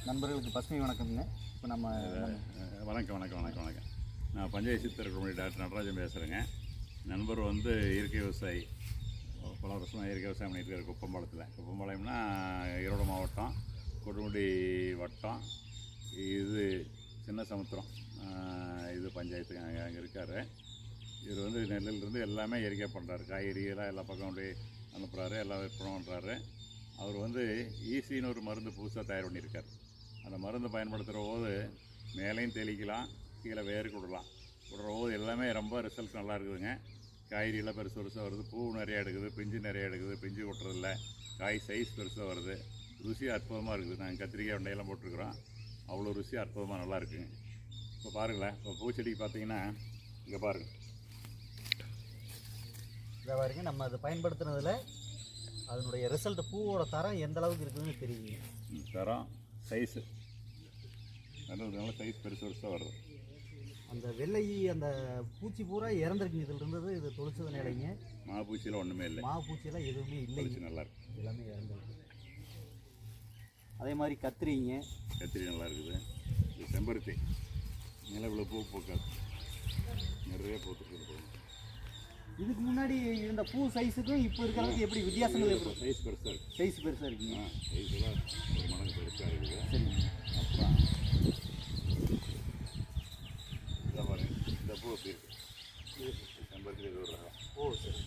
நண்பர்களுக்கு பசுமை வணக்கம்ங்க. இப்போ நம்ம வணக்கம். நான் பஞ்சாயத்து சித்தர் டாக்டர் நடராஜன் பேசுகிறேங்க. நண்பர் வந்து இயற்கை விவசாயி, பல வருஷமாக இயற்கை விவசாயம் பண்ணிட்டு இருக்காரு குப்பம்பாளையம்னா ஈரோடு மாவட்டம், கொடுமுடி வட்டம், இது சின்ன சமுத்திரம், இது பஞ்சாயத்து அங்கே இருக்கார். இவர் வந்து நெல்லிலிருந்து எல்லாமே இயற்கையாக பண்ணுறாரு. காய்கறியெல்லாம் எல்லா பக்கம் அப்படியே அனுப்புகிறாரு, எல்லாம் விற்பனை பண்ணுறாரு. அவர் வந்து ஈஸின்னு ஒரு மருந்து புதுசாக தயார் பண்ணியிருக்கார். அந்த மருந்து பயன்படுத்துகிற போது மேலேயும் தெளிக்கலாம், கீழே வேருக்கு விடுற போது எல்லாமே ரொம்ப ரிசல்ட் நல்லா இருக்குதுங்க. காய்கறியெல்லாம் பெருசாக வருது, பூ நிறையா எடுக்குது, பிஞ்சு நிறையா எடுக்குது, பிஞ்சு கொட்டுறதில்ல, காய் சைஸ் பெருசாக வருது, ருசி அற்புதமாக இருக்குது. நாங்கள் கத்திரிக்காய் வெண்டையெல்லாம் போட்டிருக்கிறோம், அவ்வளோ ருசி அற்புதமாக நல்லா இருக்குங்க. இப்போ பாருங்களேன், இப்போ பூச்செடிக்கு பார்த்தீங்கன்னா இங்கே பாருங்கள், இதை பாருங்க. நம்ம அதை பயன்படுத்துனதில் அதனுடைய ரிசல்ட், பூவோட தரம் எந்த அளவுக்கு இருக்குதுன்னு தெரியுங்க. தரம் சைஸு நல்ல சைஸ் பெருசாக வருது. அந்த வெள்ளை அந்த பூச்சி பூரா இறந்துருக்குங்க. இதில் இருந்தது இது தொளிச்சது நிலைங்க. மாப்பூச்சியில் ஒன்றுமே இல்லை, மாப்பூச்சியெல்லாம் எதுவுமே இல்லைங்க, நல்லா இருக்குது, எல்லாமே இறந்துருக்கு. அதே மாதிரி கத்திரி நல்லா இருக்குது. இது செம்பருத்தி நிலவில் பூ பூக்காது, நிறைய பூத்துருக்கு. இதுக்கு முன்னாடி இருந்த பூ சைஸுக்கும் இப்போ இருக்கிறதுக்கு எப்படி வித்தியாசங்கள் எப்படி? சைஸ் பெருசாக இருக்குது, சைஸ் பெருசாக இருக்குங்க. சைஸ்லாம் ஒரு மடங்கு பெருசாக இருக்குது. சரிங்க. அப்புறம் இதை பாருங்க, இந்த பூ எப்படி இருக்குது, செம்பருத்தி இது ஒரு ரகம். ஓ சரி.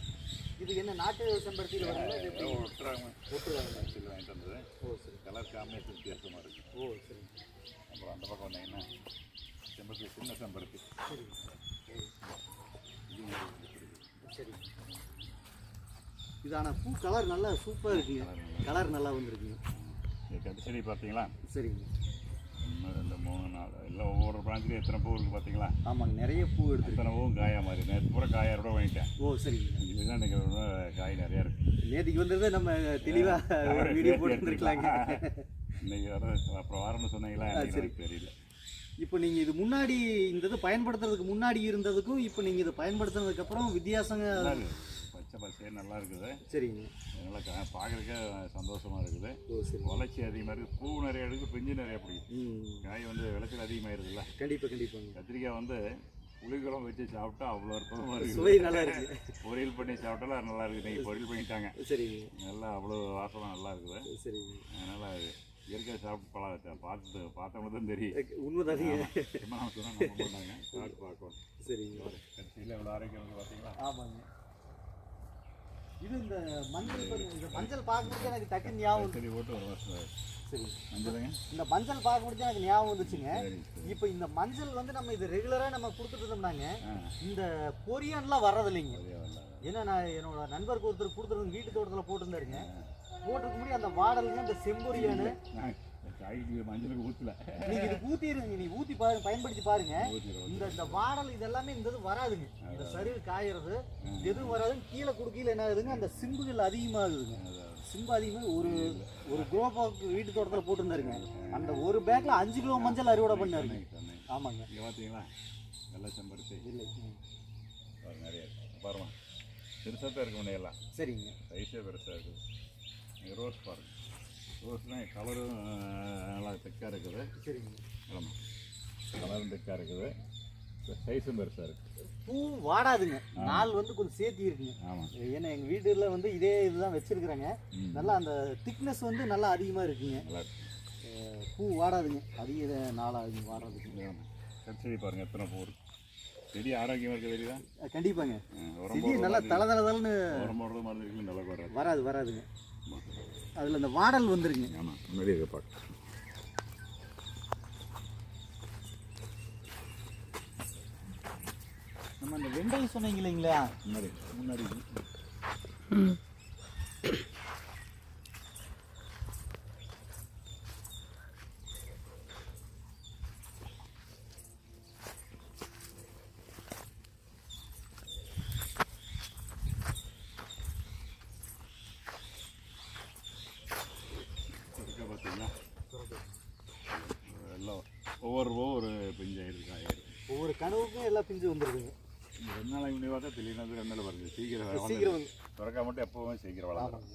இது என்ன நாட்டு செம்பருத்தியில் வருது? ஒட்டுறாங்க வாங்கிட்டு வந்தது. ஓ சரி. கலர் காம்பினேஷன் வித்தியாசமாக இருக்குது. ஓ சரி. அப்புறம் அந்த பக்கம் வந்தீங்கன்னா செம்பருத்தி, சின்ன செம்பருத்தி. சரி சரி. இதான பூ கலர் நல்லா சூப்பராக இருக்குங்க, கலர் நல்லா வந்துருக்குங்க. கட்டு செடி பார்த்தீங்களா? சரிங்க. 1 2 3 4 எல்லாம் ஒவ்வொரு பிராஞ்சிலையும் எத்தனை பூ இருக்குது பார்த்தீங்களா? ஆமாங்க, நிறைய பூ எடுத்து எத்தனை பூவும் காயா மாதிரி. நேற்று பூரா காயாரோட வாங்கிட்டேன். ஓ சரிங்க. இதுதான் இன்றைக்கி காய் நிறையா இருக்குது. நேற்றுக்கு வந்தது நம்ம தெளிவாக ஒரு வீடியோ போட்டுருக்கலாங்க. இன்றைக்கி வர அப்புறம் வரணும்னு சொன்னீங்களா? சரி, தெரியல. இப்போ நீங்கள் இது முன்னாடி இந்த இது பயன்படுத்துறதுக்கு முன்னாடி இருந்ததுக்கும் இப்போ நீங்கள் இதை பயன்படுத்துனதுக்கப்புறம் வித்தியாசங்க பச்சை பச்சையே நல்லா இருக்குது. சரிங்க. நல்லா பார்க்குறதுக்கே சந்தோஷமாக இருக்குது. ஓ சரி. வளர்ச்சி அதிகமாக இருக்குது, பூ நிறைய எடுக்குது, பிஞ்சு நிறையா பிடிக்கும். காய் வந்து விளைச்சல் அதிகமாக இருக்குதுல்ல. கண்டிப்பாங்க. கத்திரிக்காய் வந்து புளிக்குழம்பு வச்சு சாப்பிட்டா அவ்வளோ அற்புதமாக இருக்குது. சுவை நல்லா இருக்குது. பொரியல் பண்ணி சாப்பிட்டாலும் நல்லா இருக்குது. நீங்கள் பொரியல் பண்ணிட்டாங்க. சரிங்க. நல்லா அவ்வளோ வாசமாக நல்லா இருக்குது. சரிங்க. அதனால் இயற்கை சாப்பிட்டு பார்த்தவங்க தான் தெரியும். உண்மைதாங்க. நம்ம சொன்னால் நம்ப மாட்டாங்க, சாப்பிட்டு பார்க்கணும். சரிங்க. கடைசியில் எவ்வளோ ஆரோக்கியம் பார்த்தீங்களா? ஆமாங்க. இது இந்த மஞ்சள் பார்க்கும்போது எனக்கு டக்குன்னு ஞாபகம். சரி, ஓட்டு ஒரு வருஷம். சரி, மஞ்சளுங்க. இந்த மஞ்சள் பார்க்கும்போது எனக்கு ஞாபகம் வந்துச்சுங்க. இப்போ இந்த மஞ்சள் வந்து நம்ம இது ரெகுலராக நம்ம கொடுத்துட்டு இருந்தோம்னாங்க, இந்த பொரியன்லாம் வர்றதில்லைங்க. ஏன்னா நான் என்னோட நண்பருக்கு ஒருத்தர் கொடுத்துருங்க, வீட்டு தோட்டத்தில் போட்டுருந்தாருங்க. போட்டுருக்க முடியும் அந்த வாடலுங்க, இந்த செம்பொரியானு மஞ்சளுக்கு ஊற்றல. நீங்கள் இது ஊற்றிடுங்க, நீங்கள் ஊற்றி பாருங்க, பயன்படுத்தி பாருங்க. இந்த வாடல் இதெல்லாமே இந்த இது வராதுங்க. இந்த சருகு காயறது எதுவும் வராதுங்க. கீழே கொடுக்கல என்ன ஆகுதுங்க, அந்த சிம்புகள் அதிகமாகுதுங்க. சிம்பு அதிகமாக ஒரு க்ரோ பேக் வீட்டு தோட்டத்தில் போட்டுருந்தாருங்க. அந்த ஒரு பேக்கில் 5 கிலோ மஞ்சள் அறுவடை பண்ணாருங்க. ஆமாங்க. இங்கே பார்த்தீங்களா வெள்ளை செம்பருத்தி? இல்லை, நிறைய பாருங்க, பெருசாக தான் இருக்க முடியலாம். சரிங்க. சைஸே பெருசாக இருக்குது. நீங்கள் ரோஸ் பாருங்கள், ரோஸ்லாம் கலரும் நல்லா திக்காக இருக்குது. சரிங்க. ஆமாம், கலரும் திக்காக இருக்குது, சைஸும் பெருசாக இருக்குது. பூ வாடாதுங்க, நாள் வந்து கொஞ்சம் சேர்த்தி இருக்குங்க. ஆமாம். ஏன்னா எங்கள் வீட்டில் வந்து இதே இதுதான் வச்சுருக்குறாங்க. நல்லா அந்த திக்னஸ் வந்து நல்லா அதிகமாக இருக்குங்க. நல்லா இருக்கு. பூ வாடாதுங்க, அதிக நாளாகுங்க வாடுறதுக்கு. செடி பாருங்கள் எத்தனை பூ இருக்குது. செடி ஆரோக்கியமாக இருக்க தெரியுதா? கண்டிப்பாங்க. செடி நல்லா தளதளன்னு உரம் போடுறது மாதிரி இருக்குன்னு நல்லா வராதுங்க. அதில் இந்த வாடல் வந்துருங்க. ஆமாம், முன்னாடி இருக்க பார்க்க. நம்ம அந்த வெண்டை சொன்னீங்க இல்லைங்களா, முன்னாடி பார்த்தீங்களா? எல்லாம் ஒவ்வொரு பிஞ்சு ஆயிருக்கு. ஒவ்வொரு கனவுக்கும் எல்லாம் பிஞ்சு வந்துருக்குங்க. 2 நாளைக்கு முன்னாடி பார்த்தா தெளிவாக 2 நாள் பாருங்க, சீக்கிரம் திறக்க மட்டும் எப்போவுமே சீக்கிரம் வளரும்.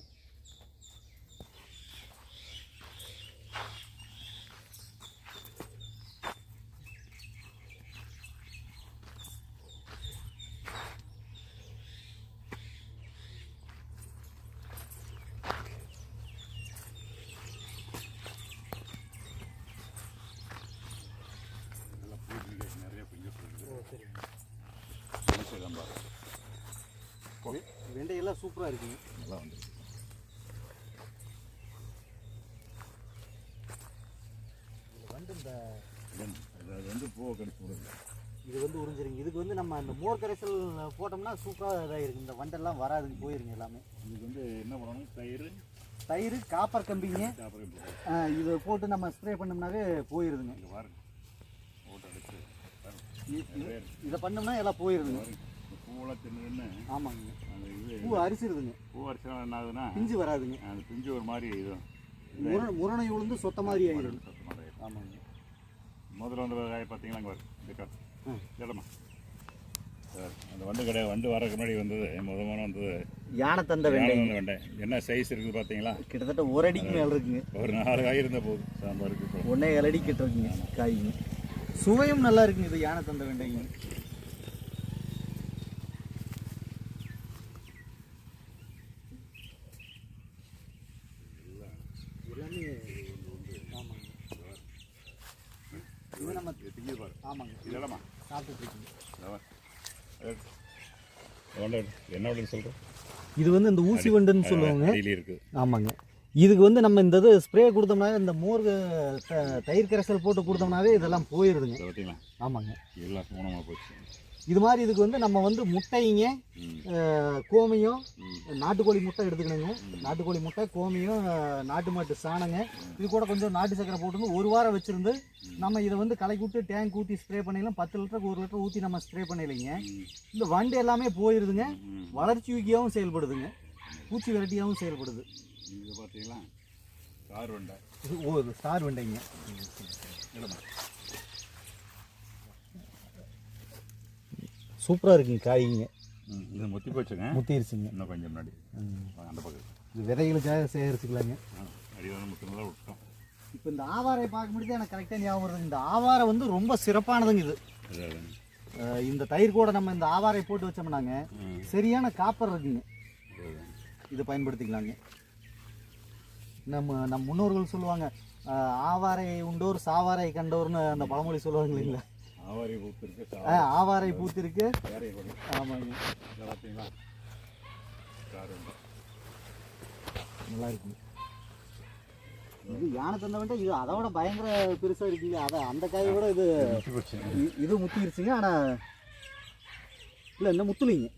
வெண்டையெல்லாம் சூப்பராக இருக்குங்க. நல்லா வந்து அது வந்து பூவை கடிச்சு விடுது. இது வந்து உறிஞ்சிருங்க. இதுக்கு வந்து நம்ம அந்த மோர் கரைசல் போட்டோம்னா சூப்பராக இதாகிருக்கு. இந்த வண்டெல்லாம் வராதுங்க, போயிருங்க எல்லாமே. இதுக்கு வந்து என்ன பண்ணணும், தயிர் காப்பர் கம்பிங்க, இதை போட்டு நம்ம ஸ்ப்ரே பண்ணோம்னாவே போயிருதுங்க. இங்கே பாருங்க, போட்டு அடிச்சு இதை பண்ணோம்னா எல்லாம் போயிருதுங்க. பூவெல்லாம் தின்னு. ஆமாங்க, அந்த இது பூ அரிசிடுதுங்க. பூ அரிசினா என்ன ஆகுதுன்னா பிஞ்சு வராதுங்க. அந்த பிஞ்சு ஒரு மாதிரி இது முரணை உளுந்து சொத்த மாதிரி ஆகிடும். ஆமாங்க. முதல்ல வந்து காய் பார்த்தீங்களா, அங்கே வரும் இல்லைம்மா. அந்த வண்டு கிடையாது, வண்டு வரக்கு முன்னாடி வந்தது முதல்ல வந்தது யானை தந்த வெண்டை. வெண்டை என்ன சைஸ் இருக்குது பார்த்தீங்களா, கிட்டத்தட்ட ஒரு அடிக்கு மேலே இருக்குங்க. ஒரு 4 காய் இருந்தால் போதும் சாம்பாருக்கு. 1.5 அடி கிட்ட இருக்குங்க காய்ங்க. சுவையும் நல்லா இருக்குங்க. இது யானை தந்த வெண்டைங்க. எல்லாமே ஆமாங்க. இது நம்ம திங்க பாரு. ஆமாங்க, இதெல்லாமா சாப்பிட்டுட்டு இருக்கீங்க. என்ன அப்படின்னு சொல்கிறோம், இது வந்து இந்த ஊசி வண்டுன்னு சொல்லுவாங்க. இருக்குது. ஆமாங்க. இதுக்கு வந்து நம்ம இந்த இது ஸ்ப்ரே கொடுத்தோம்னாவே, இந்த மோர் தயிர் கரைசல் போட்டு கொடுத்தோம்னாவே இதெல்லாம் போயிருதுங்க. பார்த்தீங்களா. ஆமாங்க, எல்லாம் சூனமாக போச்சு. இது மாதிரி இதுக்கு வந்து நம்ம வந்து முட்டைங்க, கோமியம், நாட்டுக்கோழி முட்டை எடுத்துக்கணுங்க. நாட்டுக்கோழி முட்டை, கோமியம், நாட்டு மாட்டு சாணங்க, இது கூட கொஞ்சம் நாட்டு சக்கரை போட்டு 1 வாரம் வச்சுருந்து நம்ம இதை வந்து கலக்கி விட்டு டேங்க் ஊற்றி ஸ்ப்ரே பண்ணிடலாம். 10 லிட்டருக்கு 1 லிட்டர் ஊற்றி நம்ம ஸ்ப்ரே பண்ணிடலைங்க. இந்த வண்டு எல்லாமே போயிருதுங்க. வளர்ச்சி ஊக்கியாகவும் செயல்படுதுங்க, பூச்சி விரட்டியாகவும் செயல்படுது. இது பார்த்தீங்களா, ஸ்டார் வெண்டை. இது ஸ்டார் வெண்டைங்க. சூப்பராக இருக்குங்க காய்ங்க. இது முத்தி போச்சுங்க, முத்திருச்சுங்க. இன்னும் கொஞ்சம் முன்னாடி அந்த பக்கம் இது விதைகளுக்காக சேகரிச்சுக்கலாங்க. அடி வந்து முத்தினதாக விட்டோம். இப்போ இந்த ஆவாரை பார்க்க முடியுது, எனக்கு கரெக்டாக ஞாபகம் வருது. இந்த ஆவாரை வந்து ரொம்ப சிறப்பானதுங்க. இது இந்த தயிர் கூட நம்ம இந்த ஆவாரை போட்டு வச்சோம்னாங்க சரியான காப்பர் இருக்குங்க. இதை பயன்படுத்திக்கலாங்க. நம்ம முன்னோர்கள் சொல்லுவாங்க, ஆவாரை உண்டோர் சாவாரை கண்டோர்னு அந்த பழமொழி சொல்லுவாங்க இல்லைங்களா. ஆவாரை பூத்திருக்கு, ஆவாரை பூத்திருக்கு. ஆமாங்க, பார்த்தீங்களா, நல்லா இருக்குங்க. இது யானை தந்த வேண்டாம். இது அதை விட பயங்கர பெருசாக இருக்குங்க. அதை அந்த காயை விட இது முத்திருச்சுங்க. ஆனால் இல்லை, இன்னும் முத்துலிங்க.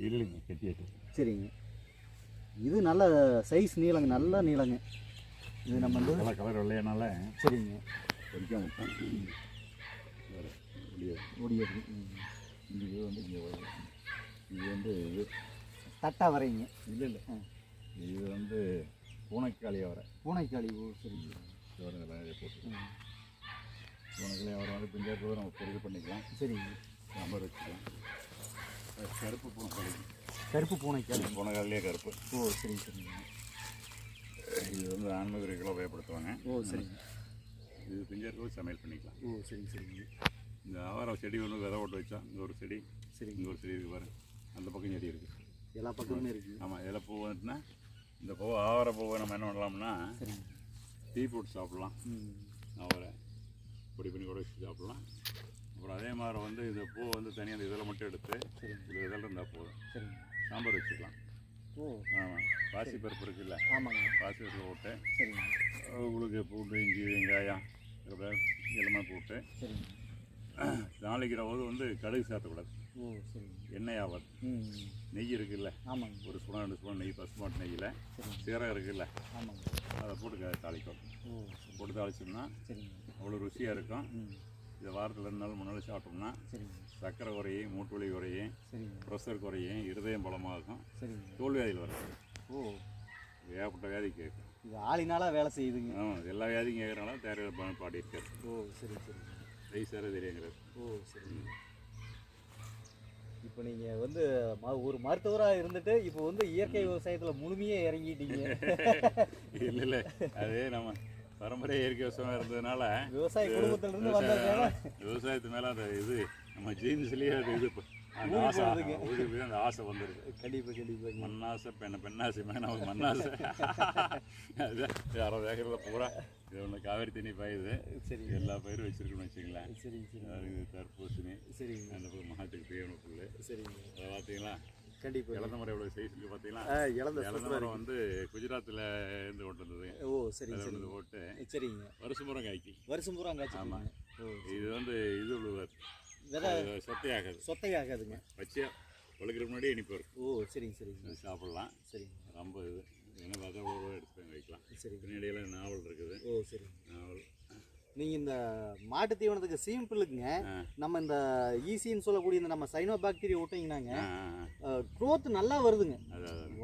இல்லைங்க, கெட்டியாச்சு. சரிங்க. இது நல்ல சைஸ் நீளங்க, நல்ல நீளங்க. இது நம்ம வந்து கலர் வெள்ளையனால. சரிங்க. முடியாது. இது வந்து இங்கே வரும். இது வந்து இது தட்டா வரைங்க. இல்லை இல்லை, இது வந்து பூனைக்காளி அவரை. பூனைக்காளி. ஓ சரிங்க. நிறைய போட்டு பூனைக்காளி அவரை வந்து பிஞ்சாக்கு நம்ம பொருள் பண்ணிக்கலாம். சரிங்க. சாம்பார் வச்சுக்கலாம். கருப்பு பூனைக்காளி. கருப்பு பூனைக்காளி. பூனைக்காளிலே கருப்பு. ஓ சரிங்க சரிங்க. இது வந்து ஆன்மீகர்களை உபயோகப்படுத்துவாங்க. ஓ சரிங்க. இது பிஞ்சாக்கு சமையல் பண்ணிக்கலாம். ஓ சரிங்க சரிங்க. இந்த ஆவார செடி ஒன்று விதை போட்டு வச்சா, இங்கே ஒரு செடி, சரி, இங்கே ஒரு செடி இருக்குது பாருங்க, அந்த பக்கம் செடி இருக்குது. எல்லா பக்கமுமே இருக்குது. ஆமாம், இதில் பூ வந்துட்டுனா இந்த பூ ஆவார பூவை நம்ம என்ன பண்ணலாம்னா டீ போட்டு சாப்பிட்லாம். ஆவாரை பொடி பண்ணி கூட வச்சு சாப்பிட்லாம். அப்புறம் அதே மாதிரி வந்து இந்த பூ வந்து தனியாக அந்த இதில் மட்டும் எடுத்து இந்த இதில் இருந்தால் போதும், சாம்பார் வச்சுக்கலாம். ஓ ஆமாம், பாசிப்பருப்பு இருக்குல்ல. ஆமாங்க, பாசிப்பருப்பு போட்டு சரிங்க. உங்களுக்கு பூண்டு, இஞ்சி, வெங்காயம் எல்லாமே போட்டு தாளிக்கிற போது வந்து கடுகு சேர்த்தக்கூடாது. ஓ சரிங்க. எண்ணெய் ஆகாது. நெய் இருக்குல்ல. ஆமாங்க. ஒரு ஸ்பூன் 2 ஸ்பூன் நெய், பசுமாட்டு நெய்யில் சீரகம் இருக்குல்ல. ஆமாங்க. அதை போட்டு தாளிக்கும். ஓ போட்டு தாளிச்சோம்னா அவ்வளோ ருசியாக இருக்கும். இதை வாரத்தில் 2 நாள் 3 நாள் சாப்பிட்டோம்னா சர்க்கரை குறையும், மூட்டு வலி குறையும், ப்ரெஷர் குறையும், இருதயம் பலமாகும், தோல்வியாதியில் வரும். ஓ ஏகப்பட்ட வியாதி கேட்கும். இது ஆளினால வேலை செய்யுதுங்க. ஆமாம், எல்லா வியாதியும் கேட்குறனால தேர்தல் பாடி இருக்காது. ஓ சரி சரி. வயசார தெரியுங்கிறது. ஓ சரி. இப்போ நீங்கள் வந்து ஒரு மருத்துவராக இருந்துட்டு இப்போ வந்து இயற்கை விவசாயத்தில் முழுமையாக இறங்கிட்டீங்க. இல்லை இல்லை, அது நம்ம பரம்பரை இயற்கை விவசாயம் இருந்ததுனால விவசாய குடும்பத்திலிருந்து வந்ததுனால விவசாயத்து மேலே அந்த இது நம்ம ஜீன்ஸ்லேயே அது இது அந்த ஆசை அந்த ஆசை வந்துடுது. கண்டிப்பாக கண்டிப்பாக. மண்ணாசை பெண்ணாசை நமக்கு மண்ணாசை. அதுதான் 60 ஏக்கரில் பூரா இது ஒன்று காவேரி தண்ணி பாயுது. சரி, எல்லா பயிரும் வச்சுருக்கணும்னு வச்சுங்களேன். சரி சரி. தர்பூசணி. சரி, அந்த மாட்டுக்கு தேவையான புல். சரிங்க. அதை பார்த்தீங்களா, கண்டிப்பா. இழந்த மரம் எவ்வளோ சைஸ் இருக்குது பார்த்தீங்களா? இழந்த இழந்த மரம் வந்து குஜராத்தில் இருந்து கொண்டு வந்தது. ஓ சரி அதை சரி வந்து போட்டு சரிங்க. வருஷம் பூரா காய்க்கு. வருஷம் பூரா காய்ச்சி. ஓ இது வந்து இது விழுவாது, விதை சொத்தையாகாது. சொத்தையாகாதுங்க. பச்சையாக பழுக்கிற முன்னாடியே இனிப்பு இருக்கும். ஓ சரிங்க சரிங்க. அது சாப்பிட்லாம். சரிங்க. ரொம்ப இது ஏன்னா விதை உழவு எடுத்து போய் வைக்கலாம். சரிங்க. பின்னாடியெல்லாம் நாவல் இருக்குது. ஓ சரிங்க. நாவல் நீங்கள் இந்த மாட்டு தீவனத்துக்கு சிம்பிளுக்குங்க நம்ம இந்த ஈசின்னு சொல்லக்கூடிய இந்த நம்ம சைனோ பாக்டீரியா விட்டிங்கன்னாங்க க்ரோத் நல்லா வருதுங்க.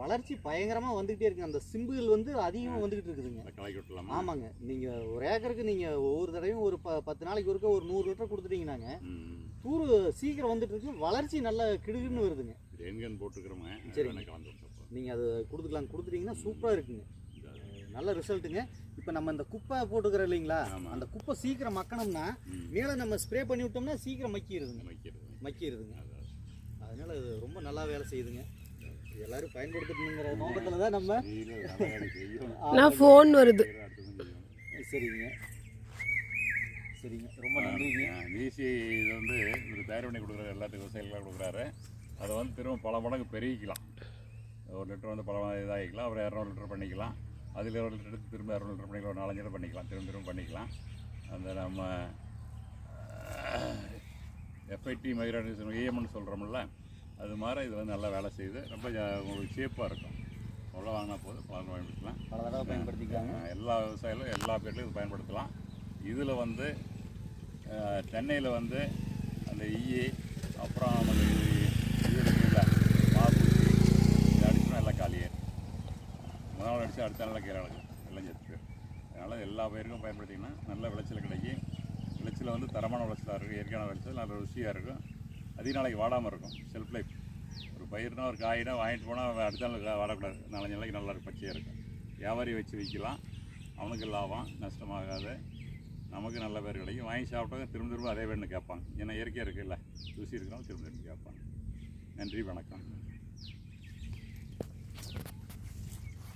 வளர்ச்சி பயங்கரமாக வந்துக்கிட்டே இருக்குங்க. அந்த சிம்புகள் வந்து அதிகமாக வந்துக்கிட்டு இருக்குதுங்க. கலக்கி விட்டலாம். ஆமாங்க. நீங்கள் ஒரு ஏக்கருக்கு நீங்கள் ஒவ்வொரு தடவையும் ஒரு 10 நாளைக்கு ஒருக்க ஒரு 100 லிட்டர் கொடுத்துட்டீங்கன்னாங்க தூர் சீக்கிரம் வந்துட்டு இருக்கு. வளர்ச்சி நல்லா கிடுகிடுன்னு வருதுங்க. எங்கன்னு போட்டுக்கிறோமே. சரிங்க. நீங்கள் அது கொடுத்துட்டீங்கன்னா சூப்பராக இருக்குங்க. நல்ல ரிசல்ட்டுங்க. இப்போ நம்ம இந்த குப்பை போட்டுக்கிறோம் இல்லைங்களா, அந்த குப்பை சீக்கிரம் மக்கணும்னா மேலே நம்ம ஸ்ப்ரே பண்ணி விட்டோம்னா சீக்கிரம் மக்கிடுதுங்க. அதனால இது ரொம்ப நல்லா வேலை செய்யுதுங்க. எல்லாரும் பயன்படுத்தணுங்கிற நோக்கத்தில் தான் நம்ம. நான் ஃபோன் வருது. சரிங்க சரிங்க, ரொம்ப நன்றிங்க. ஈசி இது வந்து ஒரு தயார் பண்ணி கொடுக்குறாரு, எல்லாத்துக்கும் விவசாயிகளாக கொடுக்குறாரு. அதை வந்து திரும்ப பல மடங்கு பெருகிக்கலாம். 1 லிட்டர் வந்து பல இதாகிக்கலாம். அப்புறம் 200 லிட்டர் பண்ணிக்கலாம். அதில் 1 லிட்டர் எடுத்து திரும்ப 200 லிட்டர் பண்ணிக்கலாம். 4-5 லிட்டர் பண்ணிக்கலாம். திரும்ப பண்ணிக்கலாம். அந்த நம்ம எஃப்ஐடி மைக்ரோனிசம் ஏஎம்னு சொல்கிறோம்ல, அது மாதிரி இது வந்து நல்லா வேலை செய்யுது. ரொம்ப உங்களுக்கு சேஃபாக இருக்கும். அவ்வளோ வாங்கினா போதும், பலன் பயன்படுத்தலாம். பல தடவை பயன்படுத்திக்கலாங்க. எல்லா விவசாயிகளும் எல்லா பேர்லையும் இது பயன்படுத்தலாம். இதில் வந்து தென்னையில் வந்து அந்த அப்புறம் நமக்கு இது இருக்குல்ல மாப்பூச்சி, இது அடிச்சுனா எல்லாம் காலியே. முதல் நாள் அடித்து அடுத்த நாளில் கீழே நடக்கும், எல்லாம் செத்து. அதனால் எல்லா பயிருக்கும் பயன்படுத்திங்கன்னா நல்ல விளைச்சல் கிடைக்கும். விளைச்சல் வந்து தரமான விளைச்சலாக இருக்கும். இயற்கையான விளைச்சல் நல்ல ருசியாக இருக்கும். அதிக நாளைக்கு வாடாமல் இருக்கும். Self life. ஒரு பயிர்னா ஒரு காயினா வாங்கிட்டு போனால் அடுத்த நாள் வாடக்கூடாது. 4-5 நாளைக்கு நல்லா பச்சையாக இருக்கும். வியாபாரி வச்சு விற்கலாம். அவனுக்கு லாபம், நஷ்டமாகாது. நமக்கு நல்ல பேர் கிடைக்கும். வாங்கி சாப்பிட்டாங்க திரும்ப அதே வேணும்னு கேட்பாங்க. ஏன்னா இயற்கையாக இருக்குல்ல, ருசி இருக்கிறவங்க திரும்ப கேட்பாங்க. நன்றி, வணக்கம்.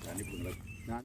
கண்டிப்பாக